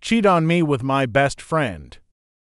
Cheat on me with my best friend.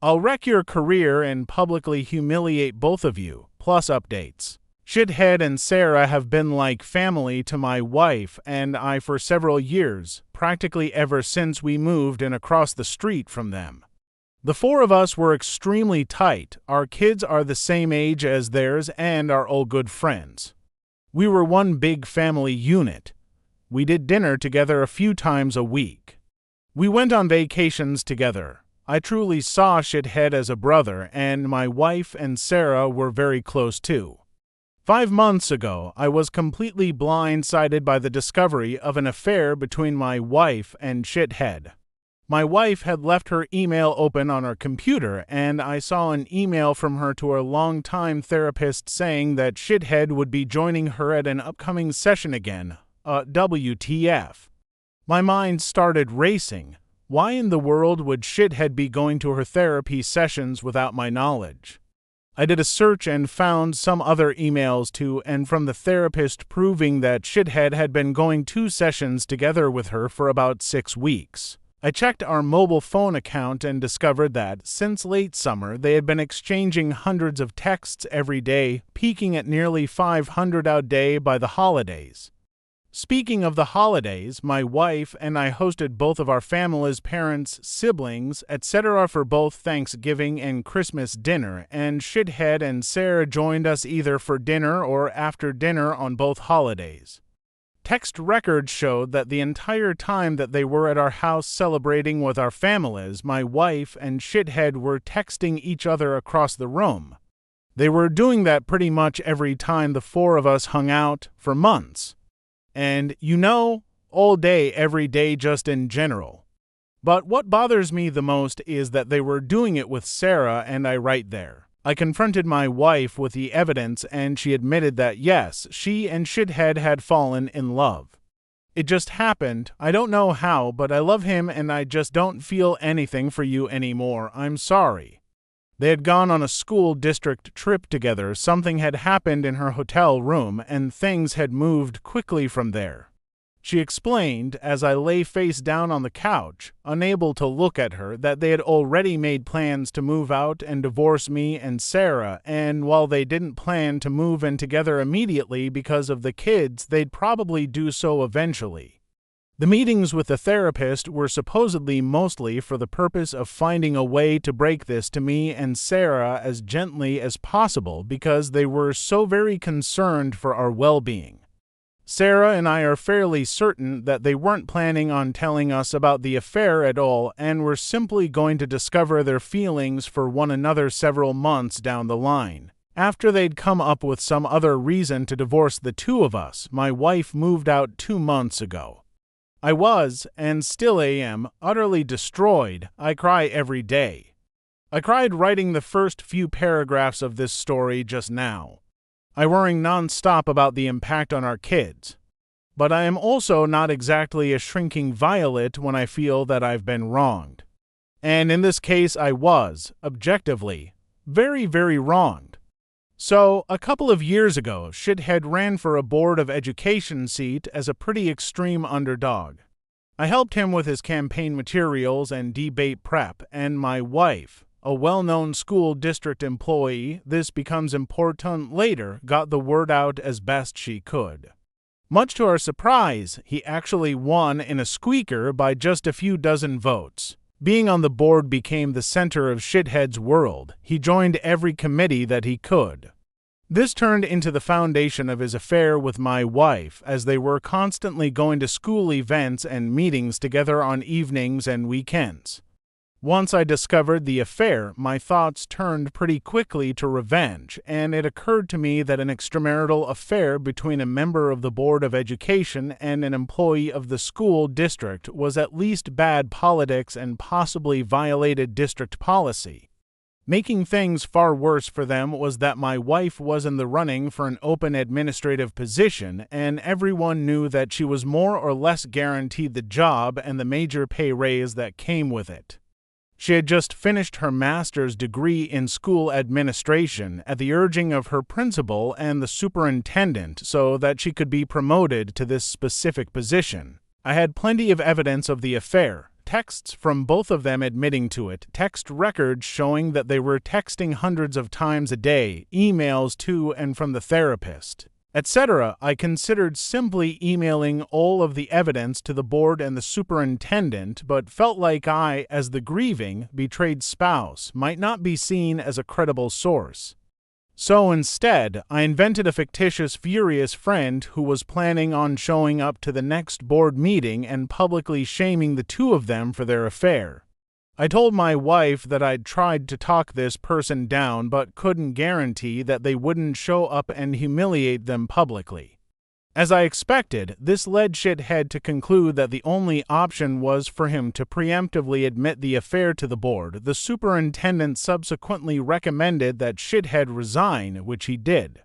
I'll wreck your career and publicly humiliate both of you, plus updates. Shithead and Sarah have been like family to my wife and I for several years, practically ever since we moved in across the street from them. The four of us were extremely tight. Our kids are the same age as theirs and are all good friends. We were one big family unit. We did dinner together a few times a week. We went on vacations together. I truly saw Shithead as a brother, and my wife and Sarah were very close too. 5 months ago, I was completely blindsided by the discovery of an affair between my wife and Shithead. My wife had left her email open on her computer, and I saw an email from her to her longtime therapist saying that Shithead would be joining her at an upcoming session again. WTF. My mind started racing. Why in the world would Shithead be going to her therapy sessions without my knowledge? I did a search and found some other emails too, and from the therapist proving that Shithead had been going 2 sessions together with her for about 6 weeks. I checked our mobile phone account and discovered that, since late summer, they had been exchanging hundreds of texts every day, peaking at nearly 500 a day by the holidays. Speaking of the holidays, my wife and I hosted both of our family's parents, siblings, etc. for both Thanksgiving and Christmas dinner, and Shithead and Sarah joined us either for dinner or after dinner on both holidays. Text records showed that the entire time that they were at our house celebrating with our families, my wife and Shithead were texting each other across the room. They were doing that pretty much every time the four of us hung out for months. And, all day, every day, just in general. But what bothers me the most is that they were doing it with Sarah and I right there. I confronted my wife with the evidence and she admitted that yes, she and Shithead had fallen in love. It just happened. I don't know how, but I love him and I just don't feel anything for you anymore. I'm sorry. They had gone on a school district trip together. Something had happened in her hotel room and things had moved quickly from there. She explained, as I lay face down on the couch, unable to look at her, that they had already made plans to move out and divorce me and Sarah, and while they didn't plan to move in together immediately because of the kids, they'd probably do so eventually. The meetings with the therapist were supposedly mostly for the purpose of finding a way to break this to me and Sarah as gently as possible because they were so very concerned for our well-being. Sarah and I are fairly certain that they weren't planning on telling us about the affair at all and were simply going to discover their feelings for one another several months down the line. After they'd come up with some other reason to divorce the two of us, my wife moved out 2 months ago. I was, and still am, utterly destroyed. I cry every day. I cried writing the first few paragraphs of this story just now. I worry non-stop about the impact on our kids. But I am also not exactly a shrinking violet when I feel that I've been wronged. And in this case I was, objectively, very, very wronged. So, a couple of years ago, Shithead ran for a Board of Education seat as a pretty extreme underdog. I helped him with his campaign materials and debate prep, and my wife, a well-known school district employee, this becomes important later, got the word out as best she could. Much to our surprise, he actually won in a squeaker by just a few dozen votes. Being on the board became the center of Shithead's world. He joined every committee that he could. This turned into the foundation of his affair with my wife, as they were constantly going to school events and meetings together on evenings and weekends. Once I discovered the affair, my thoughts turned pretty quickly to revenge, and it occurred to me that an extramarital affair between a member of the Board of Education and an employee of the school district was at least bad politics and possibly violated district policy. Making things far worse for them was that my wife was in the running for an open administrative position, and everyone knew that she was more or less guaranteed the job and the major pay raise that came with it. She had just finished her master's degree in school administration at the urging of her principal and the superintendent so that she could be promoted to this specific position. I had plenty of evidence of the affair, texts from both of them admitting to it, text records showing that they were texting hundreds of times a day, emails to and from the therapist, etc. I considered simply emailing all of the evidence to the board and the superintendent, but felt like I, as the grieving, betrayed spouse, might not be seen as a credible source. So instead, I invented a fictitious furious friend who was planning on showing up to the next board meeting and publicly shaming the two of them for their affair. I told my wife that I'd tried to talk this person down but couldn't guarantee that they wouldn't show up and humiliate them publicly. As I expected, this led Shithead to conclude that the only option was for him to preemptively admit the affair to the board. The superintendent subsequently recommended that Shithead resign, which he did.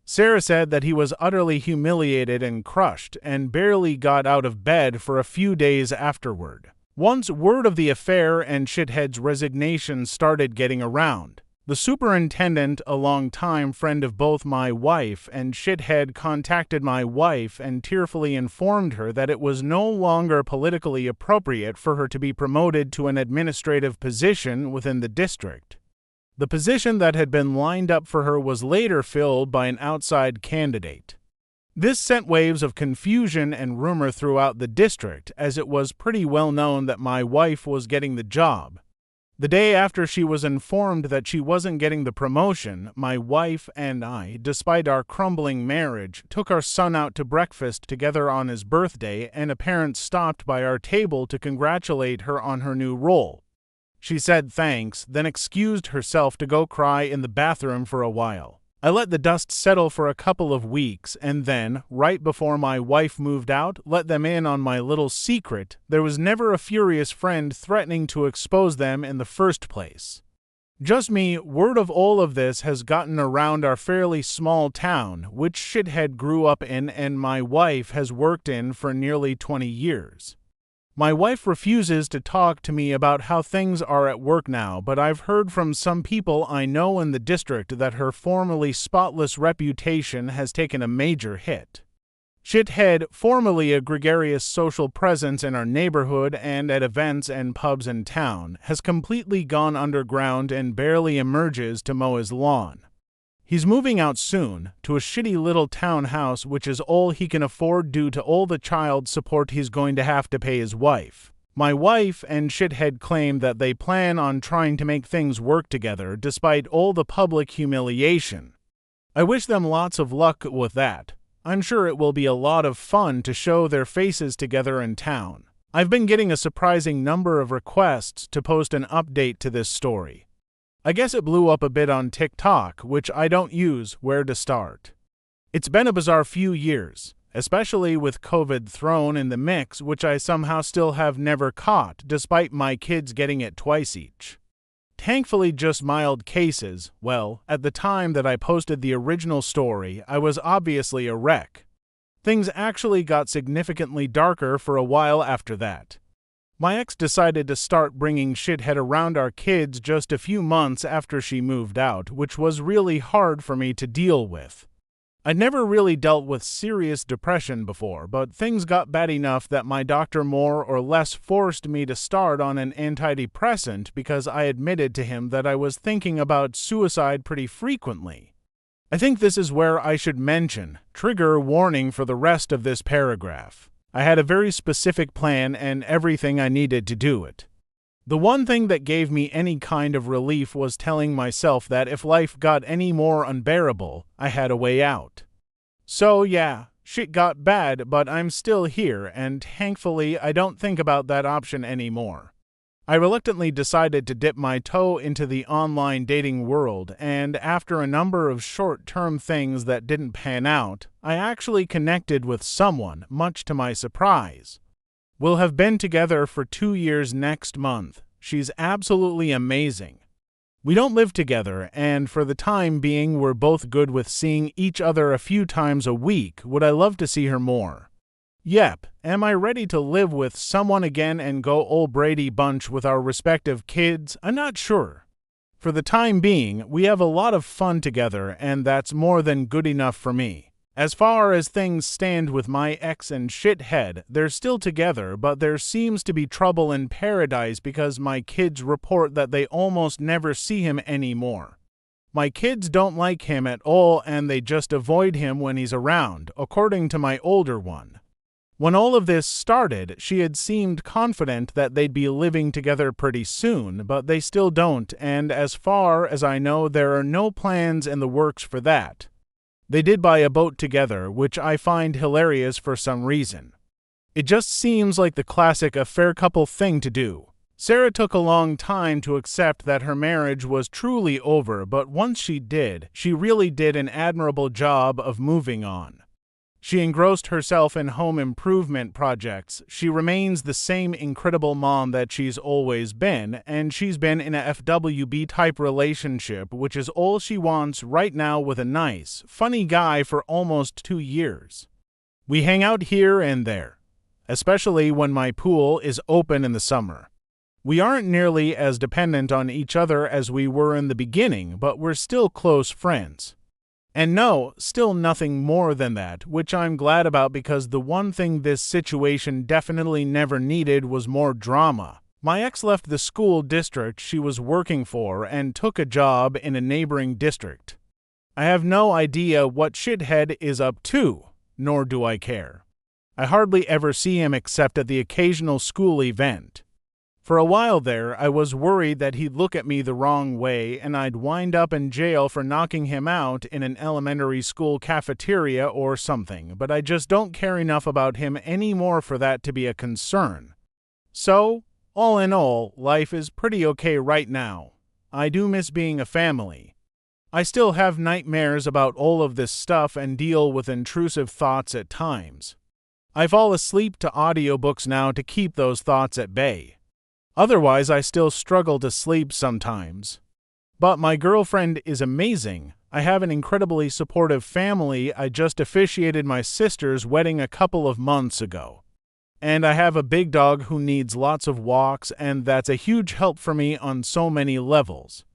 Sarah said that he was utterly humiliated and crushed, and barely got out of bed for a few days afterward. Once word of the affair and Shithead's resignation started getting around, the superintendent, a long-time friend of both my wife and Shithead, contacted my wife and tearfully informed her that it was no longer politically appropriate for her to be promoted to an administrative position within the district. The position that had been lined up for her was later filled by an outside candidate. This sent waves of confusion and rumor throughout the district, as it was pretty well known that my wife was getting the job. The day after she was informed that she wasn't getting the promotion, my wife and I, despite our crumbling marriage, took our son out to breakfast together on his birthday, and a parent stopped by our table to congratulate her on her new role. She said thanks, then excused herself to go cry in the bathroom for a while. I let the dust settle for a couple of weeks, and then, right before my wife moved out, let them in on my little secret. There was never a furious friend threatening to expose them in the first place. Just me, word of all of this has gotten around our fairly small town, which Shithead grew up in and my wife has worked in for nearly 20 years. My wife refuses to talk to me about how things are at work now, but I've heard from some people I know in the district that her formerly spotless reputation has taken a major hit. Shithead, formerly a gregarious social presence in our neighborhood and at events and pubs in town, has completely gone underground and barely emerges to mow his lawn. He's moving out soon, to a shitty little townhouse which is all he can afford due to all the child support he's going to have to pay his wife. My wife and Shithead claim that they plan on trying to make things work together despite all the public humiliation. I wish them lots of luck with that. I'm sure it will be a lot of fun to show their faces together in town. I've been getting a surprising number of requests to post an update to this story. I guess it blew up a bit on TikTok, which I don't use. Where to start? It's been a bizarre few years, especially with COVID thrown in the mix, which I somehow still have never caught, despite my kids getting it twice each. Thankfully just mild cases. Well, at the time that I posted the original story, I was obviously a wreck. Things actually got significantly darker for a while after that. My ex decided to start bringing Shithead around our kids just a few months after she moved out, which was really hard for me to deal with. I'd never really dealt with serious depression before, but things got bad enough that my doctor more or less forced me to start on an antidepressant because I admitted to him that I was thinking about suicide pretty frequently. I think this is where I should mention, trigger warning for the rest of this paragraph. I had a very specific plan and everything I needed to do it. The one thing that gave me any kind of relief was telling myself that if life got any more unbearable, I had a way out. So yeah, shit got bad, but I'm still here, and thankfully I don't think about that option anymore. I reluctantly decided to dip my toe into the online dating world, and after a number of short-term things that didn't pan out, I actually connected with someone, much to my surprise. We'll have been together for 2 years next month. She's absolutely amazing. We don't live together, and for the time being we're both good with seeing each other a few times a week. Would I love to see her more? Yep, am I ready to live with someone again and go old Brady Bunch with our respective kids? I'm not sure. For the time being, we have a lot of fun together, and that's more than good enough for me. As far as things stand with my ex and shithead, they're still together, but there seems to be trouble in paradise because my kids report that they almost never see him anymore. My kids don't like him at all and they just avoid him when he's around, according to my older one. When all of this started, she had seemed confident that they'd be living together pretty soon, but they still don't, and as far as I know, there are no plans in the works for that. They did buy a boat together, which I find hilarious for some reason. It just seems like the classic affair couple thing to do. Sarah took a long time to accept that her marriage was truly over, but once she did, she really did an admirable job of moving on. She engrossed herself in home improvement projects. She remains the same incredible mom that she's always been, and she's been in a FWB-type relationship, which is all she wants right now with a nice, funny guy for almost 2 years. We hang out here and there, especially when my pool is open in the summer. We aren't nearly as dependent on each other as we were in the beginning, but we're still close friends. And no, still nothing more than that, which I'm glad about because the one thing this situation definitely never needed was more drama. My ex left the school district she was working for and took a job in a neighboring district. I have no idea what shithead is up to, nor do I care. I hardly ever see him except at the occasional school event. For a while there, I was worried that he'd look at me the wrong way and I'd wind up in jail for knocking him out in an elementary school cafeteria or something, but I just don't care enough about him anymore for that to be a concern. So, all in all, life is pretty okay right now. I do miss being a family. I still have nightmares about all of this stuff and deal with intrusive thoughts at times. I fall asleep to audiobooks now to keep those thoughts at bay. Otherwise, I still struggle to sleep sometimes. But my girlfriend is amazing. I have an incredibly supportive family. I just officiated my sister's wedding a couple of months ago. And I have a big dog who needs lots of walks, and that's a huge help for me on so many levels.